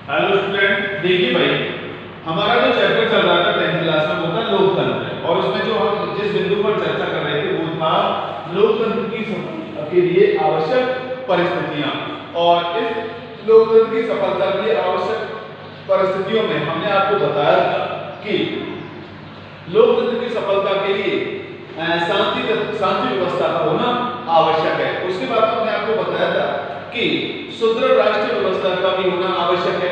Hello student, देखिए भाई, हमारा जो चैप्टर चल रहा था 10th क्लास में वो था लोकतंत्र। और उसमें जो हम जिस बिंदु पर चर्चा कर रहे थे वो था लोकतंत्र की सफलता के लिए आवश्यक परिस्थितियां। और इस लोकतंत्र की सफलता के लिए आवश्यक परिस्थितियों में हमने आपको बताया था कि लोकतंत्र की सफलता के लिए शांति व्यवस्था का होना आवश्यक है। उसके बाद हमने आपको बताया था कि सुदृढ़ राष्ट्रीय व्यवस्था का भी होना आवश्यक है,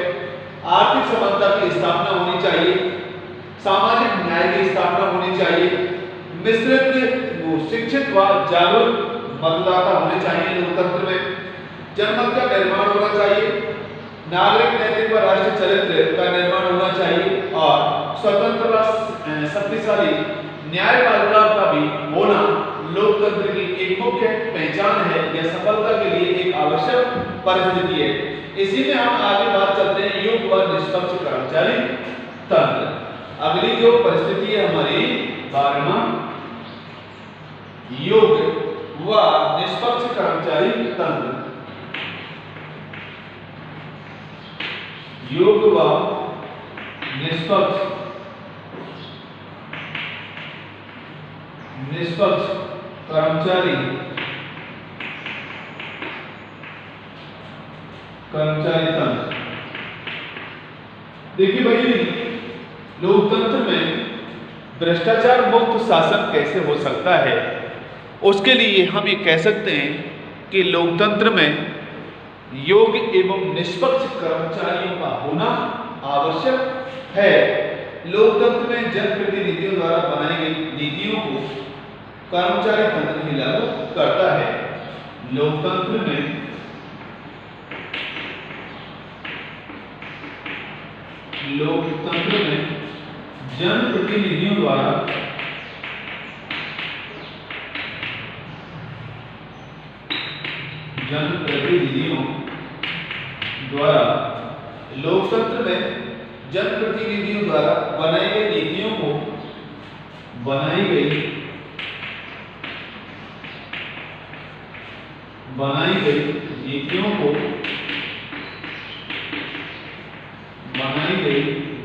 आर्थिक समानता की स्थापना होनी चाहिए, सामाजिक न्याय की स्थापना होनी चाहिए, मिश्रित शिक्षित व जागरूक मतदाता होने चाहिए लोकतंत्र में, जनमत का निर्माण होना चाहिए, नागरिक नैतिक व राष्ट्रीय चरित्र का निर्माण होना चाहिए और स्वतंत्र व शक्तिशाली न्यायपालिका का भी होना लोकतंत्र की एक मुख्य पहचान है या सफलता के लिए एक आवश्यक परिस्थिति है। इसी में हम आगे बात करते हैं योग्य व निष्पक्ष कर्मचारी तंत्र। अगली जो परिस्थिति है हमारी 12वां, योग्य व निष्पक्ष कर्मचारी तंत्र। योग्य व निष्पक्ष कर्मचारी तंत्र। देखिए भाई, लोकतंत्र में भ्रष्टाचार मुक्त शासन कैसे हो सकता है, उसके लिए हम ये कह सकते हैं कि लोकतंत्र में योग्य एवं निष्पक्ष कर्मचारियों का होना आवश्यक है। लोकतंत्र में जनप्रतिनिधियों द्वारा बनाई गई नीतियों को कर्मचारी तंत्र ही लागू करता है। लोकतंत्र में जनप्रतिनिधियों द्वारा लोकतंत्र में जनप्रतिनिधियों द्वारा बनाई गई नीतियों को बनाई गई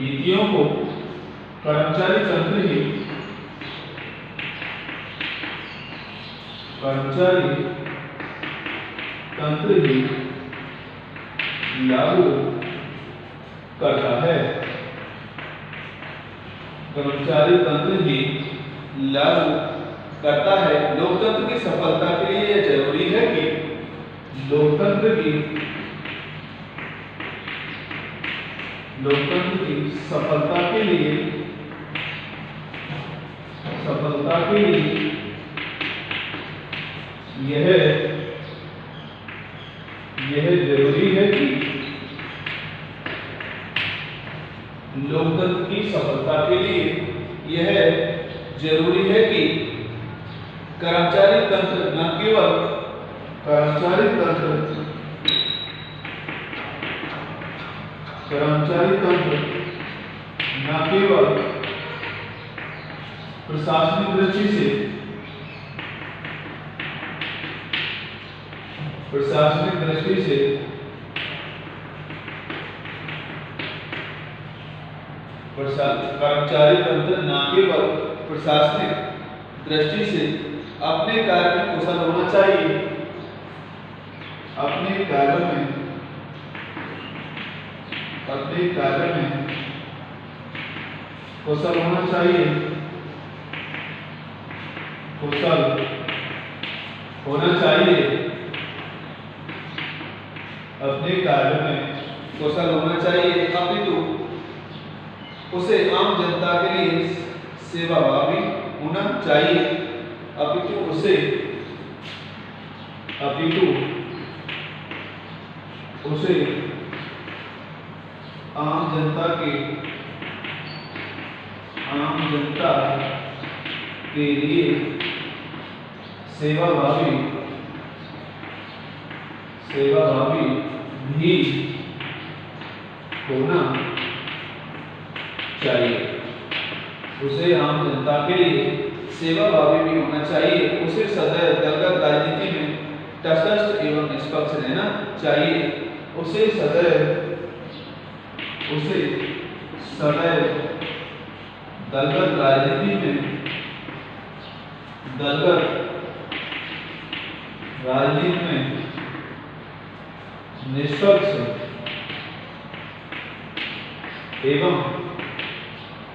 नीतियों को कर्मचारी तंत्र ही लागू करता है। कर्मचारी तंत्र ही लागू करता है। लोकतंत्र की सफलता के लिए यह जरूरी है कि लोकतंत्र की सफलता के लिए यह जरूरी है कि लोकतंत्र की सफलता के लिए यह जरूरी है कि कर्मचारी तंत्र न केवल प्रशासनिक दृष्टि से कर्मचारी तंत्र न केवल प्रशासनिक दृष्टि से अपने कार्य में कुशल होना चाहिए, अपने कार्य में कुशल होना चाहिए, अपितु उसे आम जनता के लिए सेवाभावी होना चाहिए, अपितु उसे आम जनता के लिए सेवाभावी भी होना चाहिए। उसे आम जनता के लिए सेवाभावी भी होना चाहिए। उसे सदैव दलगत राजनीति में तटस्थ एवं निष्पक्ष रहना चाहिए। उसे सदैव उसे सदैव दलगत राजनीति में निष्पक्ष एवं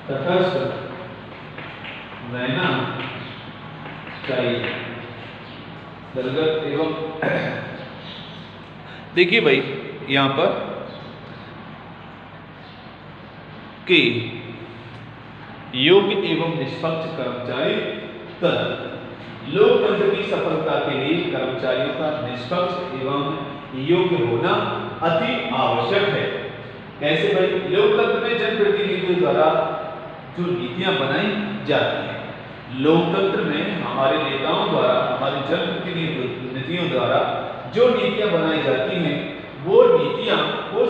तटस्थ रहना चाहिए। दलगत एवं देखिए भाई यहाँ पर कि योग्य एवं निष्पक्ष कर्मचारी लोकतंत्र की सफलता के लिए कर्मचारियों का निष्पक्ष एवं योग्य होना अति आवश्यक है। कैसे भाई? लोकतंत्र में जनप्रतिनिधियों द्वारा जो नीतियां बनाई जाती हैं, लोकतंत्र में हमारे नेताओं द्वारा, हमारे जनप्रतिनिधियों द्वारा जो नीतियां बनाई जाती हैं, वो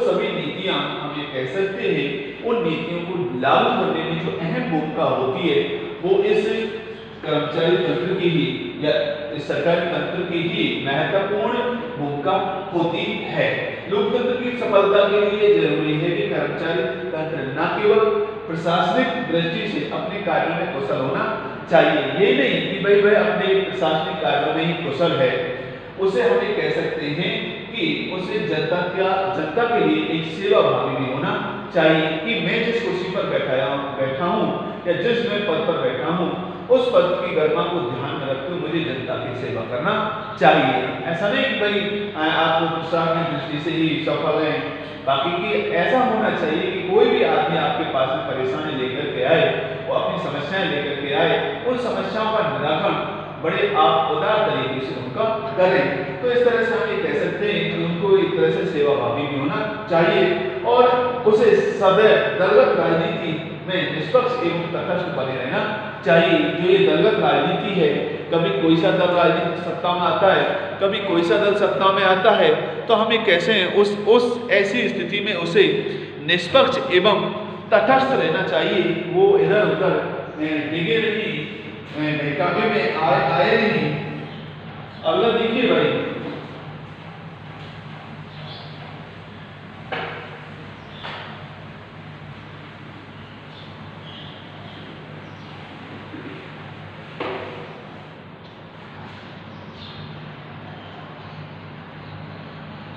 सभी नीतियां हम ये कह सकते हैं उन नीतियों को लागू करने में जो अहम भूमिका होती है वो इस कर्मचारी तंत्र की ही या इस सरकारी तंत्र की ही महत्वपूर्ण भूमिका होती है। लोकतंत्र की सफलता के लिए जरूरी है कि कर्मचारी तंत्र न केवल प्रशासनिक दृष्टि से अपने कार्यों में कुशल होना चाहिए, ये नहीं कि भाई अपने प्रशासनिक कार्यों में ही कुशल है, उसे हम ये कह सकते हैं कि उसे जनता के लिए एक सेवा भावी भी होना चाहिए कि मैं जिस कुर्सी पर बैठा हूँ या जिस मैं पद पर बैठा हूँ उस पद की गरिमा को ध्यान में रखते हुए मुझे जनता की सेवा करना चाहिए। ऐसा नहीं कि भाई आप प्रशासनिक दृष्टि से ही सफल हैं, बाकी कि ऐसा होना चाहिए कि कोई भी आदमी आपके पास में परेशानी लेकर के आए, वो अपनी समस्याएं लेकर के आए, उन समस्याओं का निराकरण बड़े आप उदार तरीके से उनका करें। तो इस तरह से हम ये कह सकते हैं कि उनको एक तरह से सेवा भावी भी होना चाहिए और उसे सदैव दलगत राजनीति में निष्पक्ष एवं तटस्थ बने रहना चाहिए। जो ये दलगत राजनीति है, कभी कोई सा दल राजनीति सत्ता में आता है, कभी कोई सा दल सत्ता में आता है, तो हम ये कैसे उस ऐसी स्थिति में उसे निष्पक्ष एवं तटस्थ रहना चाहिए। वो इधर उधर डिगे नहीं, बहकावे में आए नहीं। अगला देखिए भाई,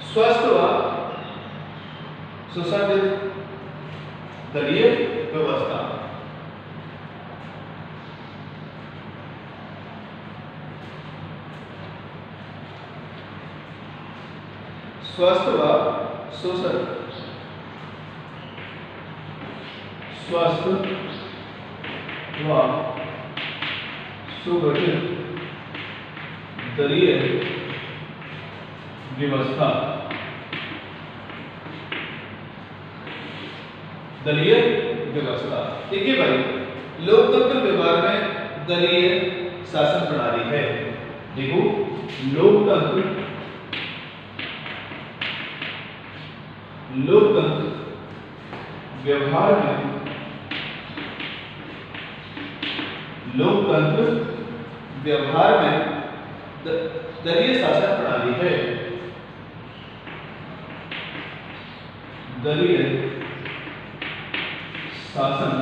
स्वस्थ व सुसंगत दलीय व्यवस्था। स्वस्थ व सुसंगत सुगठित दलीय व्यवस्था। दलीय व्यवस्था देखिए भाई, लोकतंत्र व्यवहार में दलीय शासन प्रणाली है। देखो, लोकतंत्र व्यवहार में दलीय शासन प्रणाली है। दलीय शासन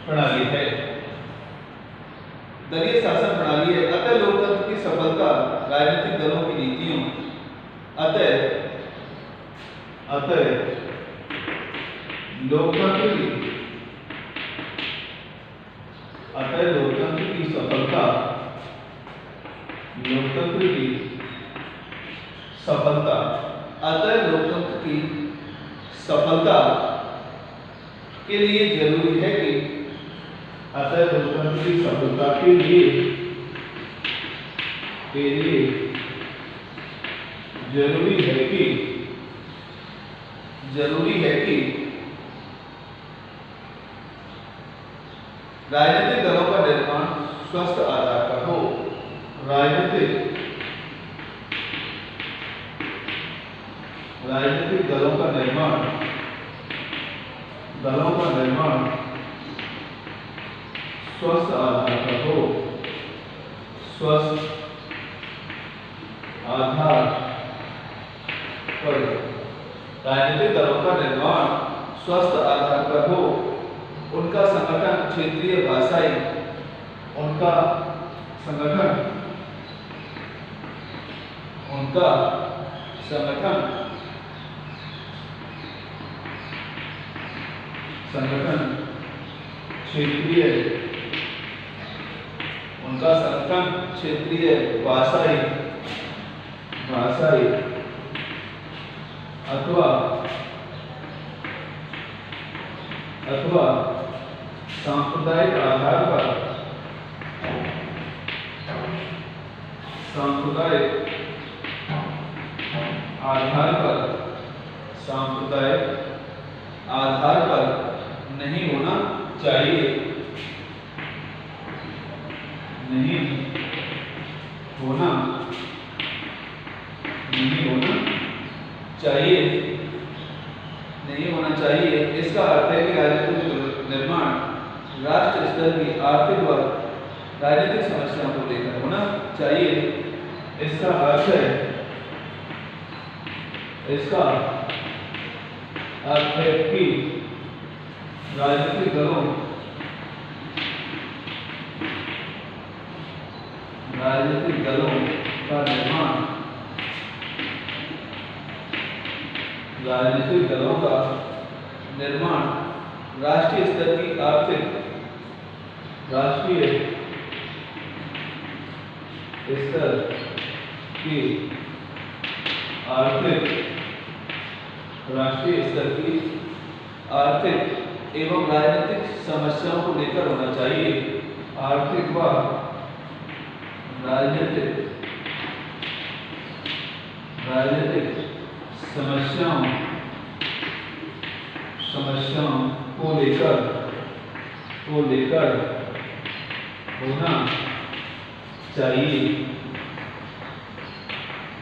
प्रणाली है। दलीय शासन प्रणाली है। अतः लोकतंत्र की सफलता राजनीतिक दलों की नीतियों अतः लोकतंत्र की सफलता के लिए जरूरी है कि राजनीतिक दलों का निर्माण स्वस्थ आधार पर हो। राजनीतिक दलों का निर्माण स्वस्थ आधार पर हो। स्वस्थ आधार राजनीतिक दलों का निर्माण स्वस्थ आधार पर हो, उनका संगठन क्षेत्रीय भाषाई, उनका संगठन क्षेत्रीय भाषाई अथवा सांप्रदायिक आधार पर नहीं होना चाहिए, नहीं होना चाहिए। इसका अर्थ है कि राजनीतिक निर्माण राष्ट्र स्तर की आर्थिक व राजनीतिक समस्याओं को लेकर होना चाहिए। इसका अर्थ है कि राजनीतिक दलों का निर्माण राष्ट्रीय स्तर की आर्थिक एवं राजनीतिक समस्याओं को लेकर होना चाहिए। आर्थिक व राजनीतिक समस्याओं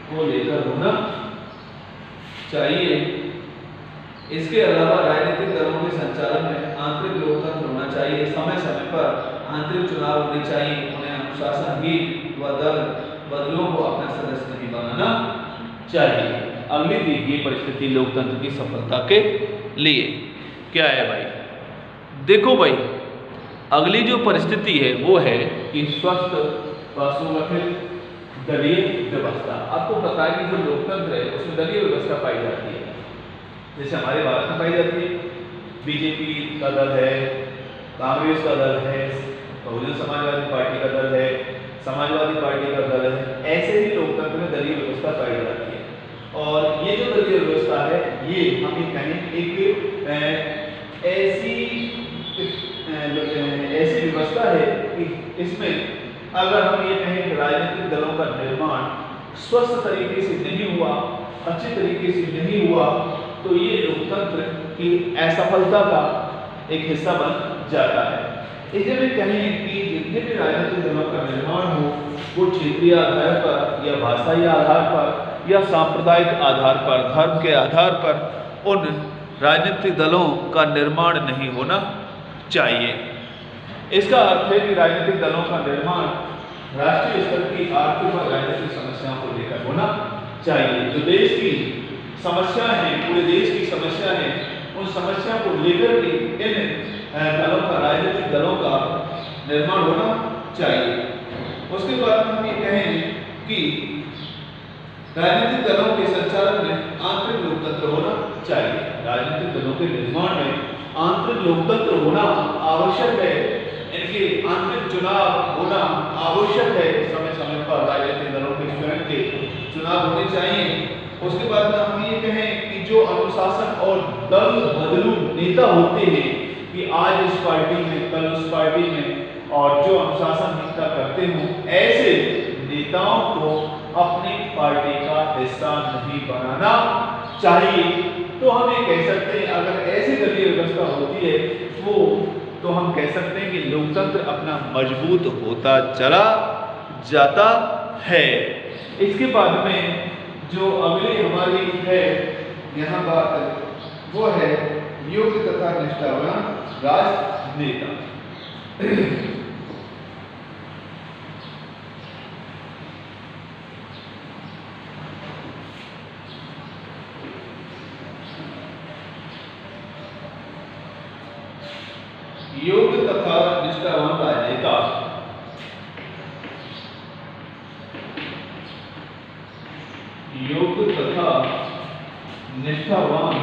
को लेकर होना चाहिए। इसके अलावा राजनीतिक दलों के संचालन में आंतरिक लोकतंत्र होना चाहिए। समय समय पर आंतरिक चुनाव होने चाहिए। उन्हें अनुशासनहीन व दल बदलों को अपना सदस्य नहीं बनाना चाहिए। अगली देखिए परिस्थिति लोकतंत्र की सफलता के लिए क्या है भाई। देखो भाई, अगली जो परिस्थिति है वो है कि स्वस्थ व सुगठित दलीय व्यवस्था। आपको पता है कि जो लोकतंत्र है उसमें दलीय व्यवस्था पाई जाती है। जैसे हमारे भारत में पाई जाती है, बीजेपी का दल है, कांग्रेस का दल है, बहुजन समाजवादी पार्टी का दल है, समाजवादी पार्टी का दल है। ऐसे ही लोकतंत्र में दलीय व्यवस्था पाई जाती है। और ये जो दलीय व्यवस्था है ये हम ये कहें एक ऐसी व्यवस्था है कि इसमें अगर हम ये कहें कि राजनीतिक दलों का निर्माण स्वस्थ तरीके से नहीं हुआ, अच्छे तरीके से नहीं हुआ, तो ये लोकतंत्र की असफलता का एक हिस्सा बन जाता है। इसे में कहें कि जितने भी राजनीतिक दलों का निर्माण हो वो क्षेत्रीय आधार पर या भाषाई आधार पर या सांप्रदायिक आधार पर, धर्म के आधार पर उन राजनीतिक दलों का निर्माण नहीं होना चाहिए। इसका अर्थ है कि राजनीतिक दलों का निर्माण राष्ट्रीय स्तर की आर्थिक और राजनीतिक समस्याओं को लेकर होना चाहिए। जो देश की समस्या है, पूरे देश की समस्या है, उन समस्या को लेकर के इन दलों का, राजनीतिक दलों का निर्माण होना चाहिए। उसके बाद हम ये कहें कि राजनीतिक दलों के संचालन में आंतरिक लोकतंत्र होना चाहिए। राजनीतिक दलों के निर्माण में आंतरिक लोकतंत्र होना आवश्यक है। इनके आंतरिक चुनाव होना आवश्यक है। समय समय पर राजनीतिक दलों के स्वयं के चुनाव होने चाहिए। उसके बाद हम ये कहें कि जो अनुशासन और दल बदलू नेता होते हैं कि आज इस पार्टी में कल उस पार्टी में, और जो अनुशासनहीनता करते हों, ऐसे नेताओं को अपनी पार्टी का हिस्सा नहीं बनाना चाहिए। तो हम ये कह सकते हैं अगर ऐसी दलीय व्यवस्था होती है तो हम कह सकते हैं कि लोकतंत्र अपना मजबूत होता चला जाता है। इसके बाद में जो अगली हमारी है यहाँ बात वो है योग्य तथा निष्ठावान राजनेता। योग्य तथा निष्ठावान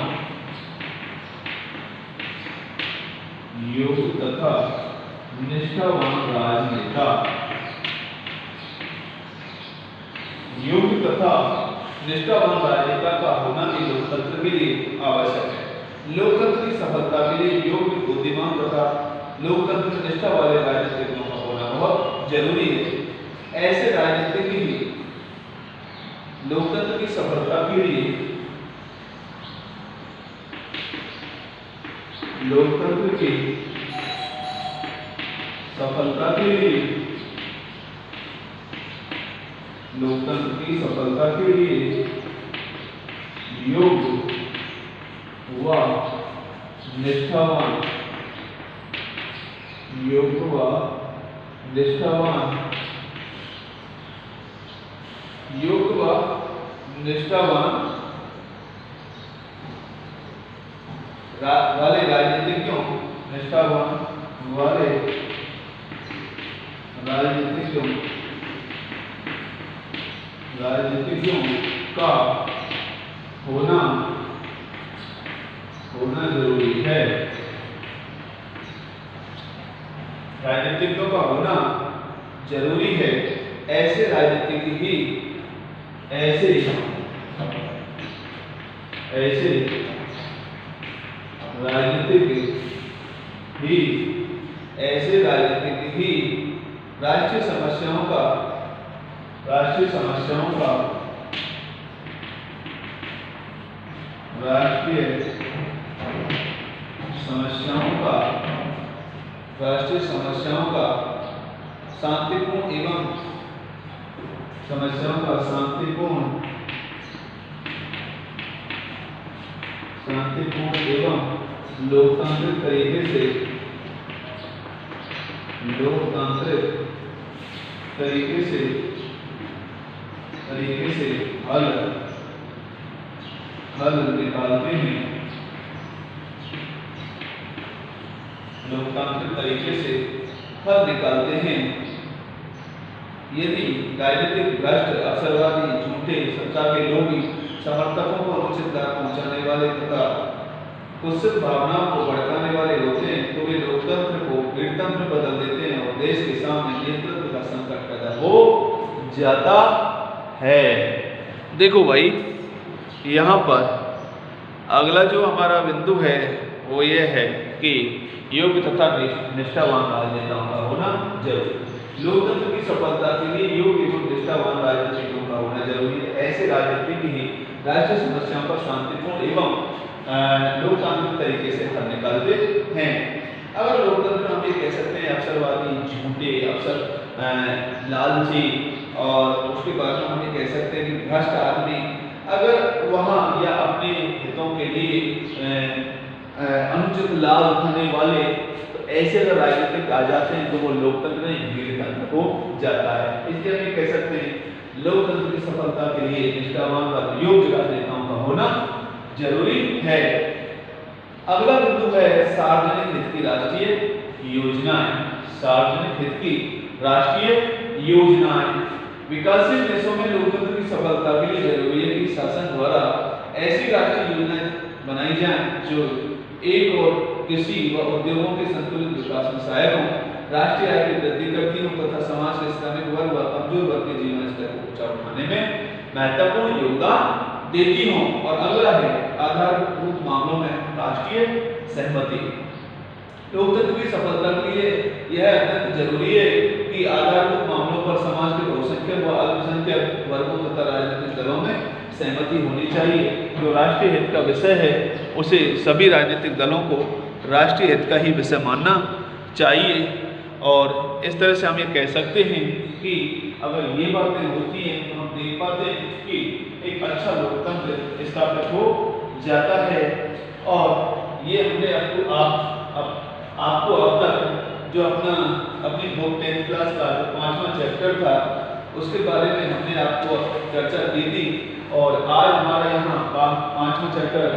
राजनेता। योग्य तथा निष्ठावान राजनेता का होना भी लोकतंत्र के लिए आवश्यक है। लोकतंत्र की सफलता के लिए योग्य, बुद्धिमान तथा लोकतंत्र में निष्ठा वाले राजनीतिज्ञों का होना बहुत जरूरी है। ऐसे राजनीतिज्ञ ही लोकतंत्र की सफलता के लिए लोकतंत्र की सफलता के लिए योग्य व निष्ठावान वाले राजनीतिज्ञों का होना जरूरी है। राजनीतिज्ञों का होना जरूरी है। ऐसे राजनीतिज्ञ ही राष्ट्रीय समस्याओं का शांतिपूर्ण एवं लोकतांत्रिक तरीके से हल निकालते हैं। लोकतांत्रिक तरीके से हल निकालते हैं। यदि राजनीतिक भ्रष्ट, अवसरवादी, झूठे, सत्ता के लोभी, समर्थकों को अनुचित लाभ पहुंचाने वाले तथा कुत्सित भावनाओं को भड़काने वाले होते हैं तो वे लोकतंत्र को गणतंत्र में बदल देते हैं और देश के सामने नेतृत्व का संकट पैदा हो जाता है। देखो भाई, यहाँ पर अगला जो हमारा बिंदु है वो ये है कि योग्य तथा निष्ठावान राजनेताओं का होना जरूरी। लोकतंत्र की सफलता के लिए योग्य एवं निष्ठावान राजनीतिज्ञों का होना जरूरी है। ऐसे राजनीतिज्ञ ही राष्ट्रीय समस्याओं पर शांतिपूर्ण एवं लोकतांत्रिक तरीके से हल निकालते हैं। अगर लोकतंत्र हम ये कह सकते हैं अवसरवादी, झूठे, लालची, और उसके बाद में हम ये कह सकते हैं कि भ्रष्ट आदमी अगर वहाँ या अपने हितों के लिए अनुचित लाभ उठाने वाले, तो ऐसे अगर राजनीतिक आ जाते हैं तो वो लोकतंत्र नहीं गणतंत्र हो जाता है। इसलिए हम ये कह सकते हैं लोकतंत्र की सफलता के लिए निष्ठावान व योग्य राजनेताओं का होना जरूरी है। अगला बिंदु है सार्वजनिक हित की राष्ट्रीय योजनाएं। सार्वजनिक हित की राष्ट्रीय योजनाएं विकासशील देशों में लोकतंत्र की सफलता के लिए जरूरी है कि शासन द्वारा ऐसी राष्ट्रीय योजनाएं बनाई जाएं जो एक और कृषि व उद्योगों के संतुलित विकास में सहायक हों, राष्ट्रीय आय की वृद्धि करती हों तथा समाज के श्रमिक वर्ग व कमजोर वर्ग के जीवन स्तर को ऊंचा उठाने में महत्वपूर्ण योगदान देती हों। और अगला है आधारभूत मामलों में राष्ट्रीय सहमति। लोकतंत्र की सफलता के लिए यह अत्यंत जरूरी है कि आधारभूत मामलों पर समाज के बहुसंख्यक व अल्पसंख्यक वर्गों तथा राजनीतिक दलों में सहमति होनी चाहिए। जो राष्ट्रीय हित का विषय है उसे सभी राजनीतिक दलों को राष्ट्रीय हित का ही विषय मानना चाहिए। और इस तरह से हम ये कह सकते हैं कि अगर ये बातें होती हैं तो हम देख पाते हैं कि एक अच्छा लोकतंत्र स्थापित हो जाता है। और ये हमने आपको अब तक जो अपनी बुक 10th क्लास का जो 5वां चैप्टर था उसके बारे में हमने आपको चर्चा की थी। और आज हमारा यहाँ 5वां चैप्टर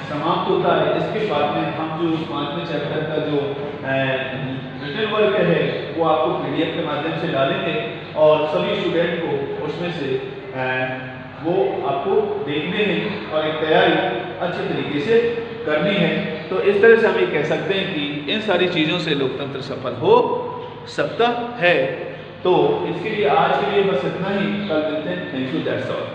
समाप्त होता है। इसके बाद में हम जो 5वें चैप्टर का जो रिटन वर्क है वो आपको PDF के माध्यम से डालेंगे और सभी स्टूडेंट को उसमें से वो आपको देखने हैं और एक तैयारी अच्छी तरीके से करनी है। तो इस तरह से हम ये कह सकते हैं कि इन सारी चीज़ों से लोकतंत्र सफल हो सकता है। तो इसके लिए आज के लिए बस इतना ही, कल मिलते हैं। Thank you, that's all.